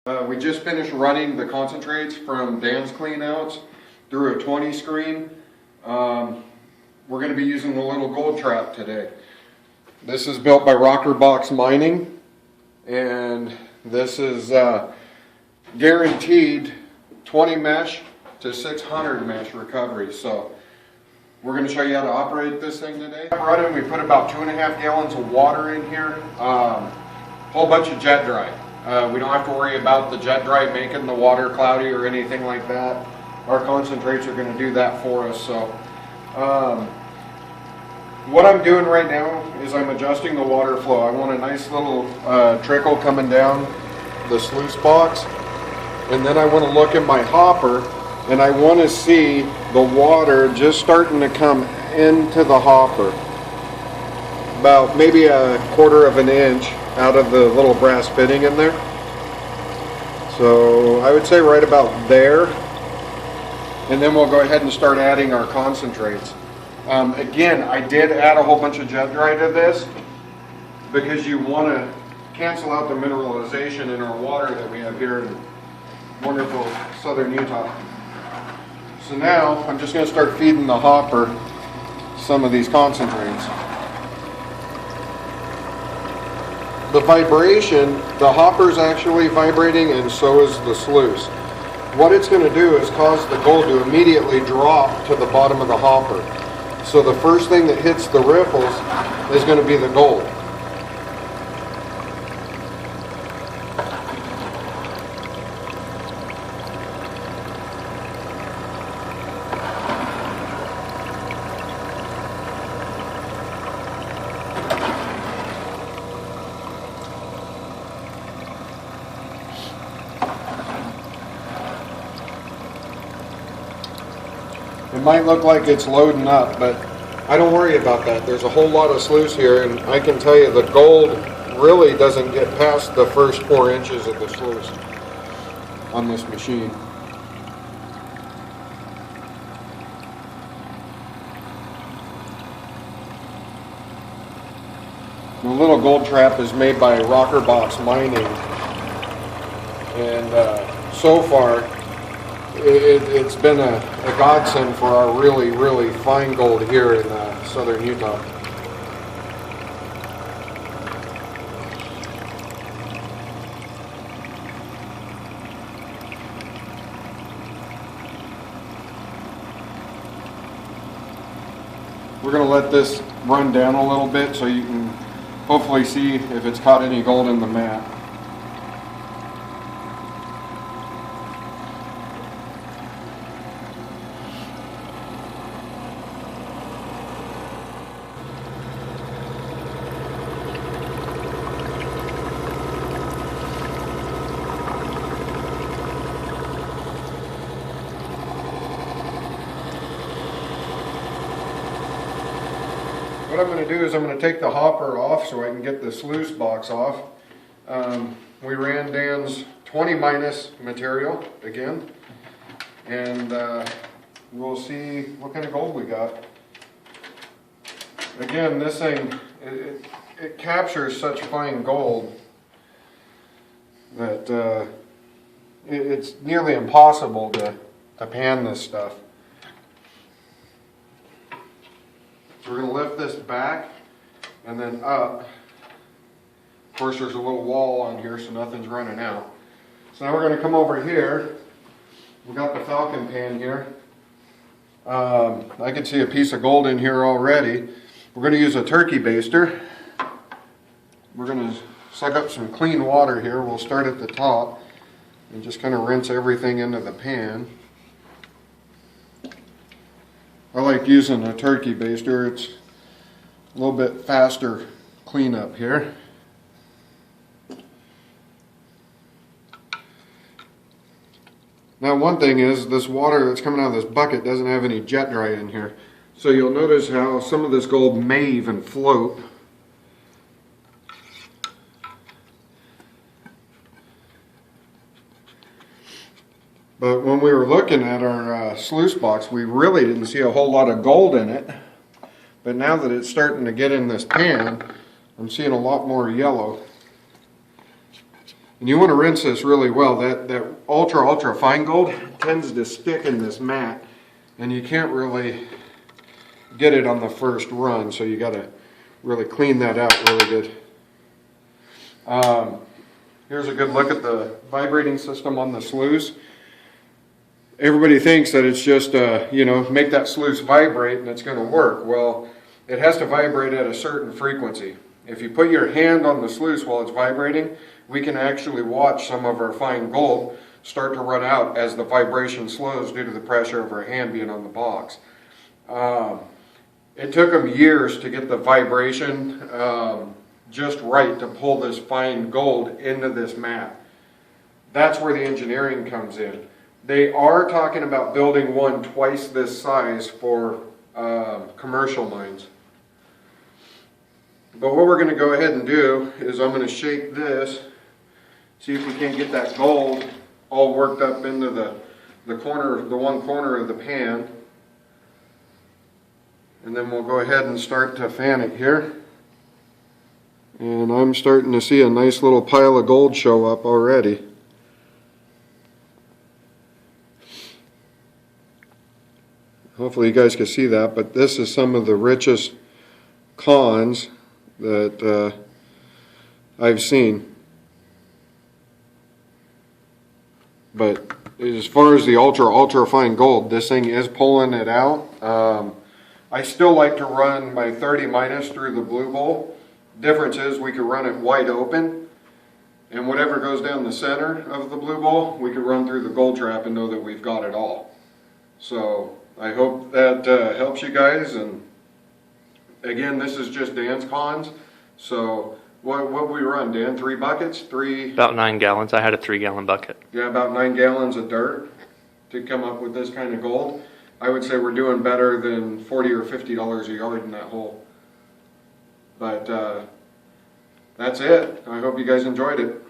We just finished running the concentrates from Dan's cleanouts through a 20 screen. We're going to be using the Lil Gold Trap today. This is built by Rocker Box Mining, and this is guaranteed 20 mesh to 600 mesh recovery. So we're going to show you how to operate this thing today. Running, we put about 2.5 gallons of water in here, whole bunch of jet dry. We don't have to worry about the jet dry making the water cloudy or anything like that. Our concentrates are going to do that for us. So what I'm doing right now is I'm adjusting the water flow. I want a nice little trickle coming down the sluice box, and then I want to look at my hopper and I want to see the water just starting to come into the hopper, about maybe a 1/4 of an inch out of the little brass fitting in there. So I would say right about there, and then we'll go ahead and start adding our concentrates. Again, I did add a whole bunch of jet dry to this because you want to cancel out the mineralization in our water that we have here in wonderful southern Utah. So now I'm just going to start feeding the hopper some of these concentrates. The vibration, the hopper's actually vibrating, and so is the sluice. What it's going to do is cause the gold to immediately drop to the bottom of the hopper. So the first thing that hits the riffles is going to be the gold. It might look like it's loading up, but I don't worry about that. There's a whole lot of sluice here, and I can tell you the gold really doesn't get past the first 4 inches of the sluice on this machine. The Lil Gold Trap is made by Rocker Box Mining, and so far it's been a godsend for our really fine gold here in southern Utah. We're going to let this run down a little bit so you can hopefully see if it's caught any gold in the mat. What I'm going to do is I'm going to take the hopper off so I can get the sluice box off. We ran Dan's 20 minus material again, and we'll see what kind of gold we got. Again, this thing, it captures such fine gold that it's nearly impossible to pan this stuff. So we're going to lift this back and then up. Of course, there's a little wall on here, so nothing's running out. So now we're going to come over here. We got the Falcon pan here. I can see a piece of gold in here already. We're going to use a turkey baster. We're going to suck up some clean water here. We'll start at the top and just kind of rinse everything into the pan. I like using a turkey baster. It's a little bit faster cleanup here. Now, one thing is this water that's coming out of this bucket doesn't have any jet dry in here. So you'll notice how some of this gold may even float. But when we were looking at our sluice box, we really didn't see a whole lot of gold in it. But now that it's starting to get in this pan, I'm seeing a lot more yellow. And you want to rinse this really well. That ultra fine gold tends to stick in this mat, and you can't really get it on the first run, so you got to really clean that out really good. Here's a good look at the vibrating system on the sluice. Everybody thinks that it's just, you know, make that sluice vibrate and it's going to work. Well, it has to vibrate at a certain frequency. If you put your hand on the sluice while it's vibrating, we can actually watch some of our fine gold start to run out as the vibration slows due to the pressure of our hand being on the box. It took them years to get the vibration just right to pull this fine gold into this mat. That's where the engineering comes in. They are talking about building one twice this size for commercial mines. But what we're going to go ahead and do is I'm going to shake this, see if we can't get that gold all worked up into the corner, the one corner of the pan. And then we'll go ahead and start to fan it here. And I'm starting to see a nice little pile of gold show up already. Hopefully you guys can see that, but this is some of the richest cons that I've seen. But as far as the ultra fine gold, this thing is pulling it out. I still like to run my 30 minus through the blue bowl. Difference is we could run it wide open, and whatever goes down the center of the blue bowl, we could run through the Gold Trap and know that we've got it all. So I hope that helps you guys. And again, this is just Dan's cons. So what we run, Dan? 3 buckets? About 9 gallons. I had a 3-gallon bucket. Yeah, about 9 gallons of dirt to come up with this kind of gold. I would say we're doing better than $40 or $50 a yard in that hole. But that's it. I hope you guys enjoyed it.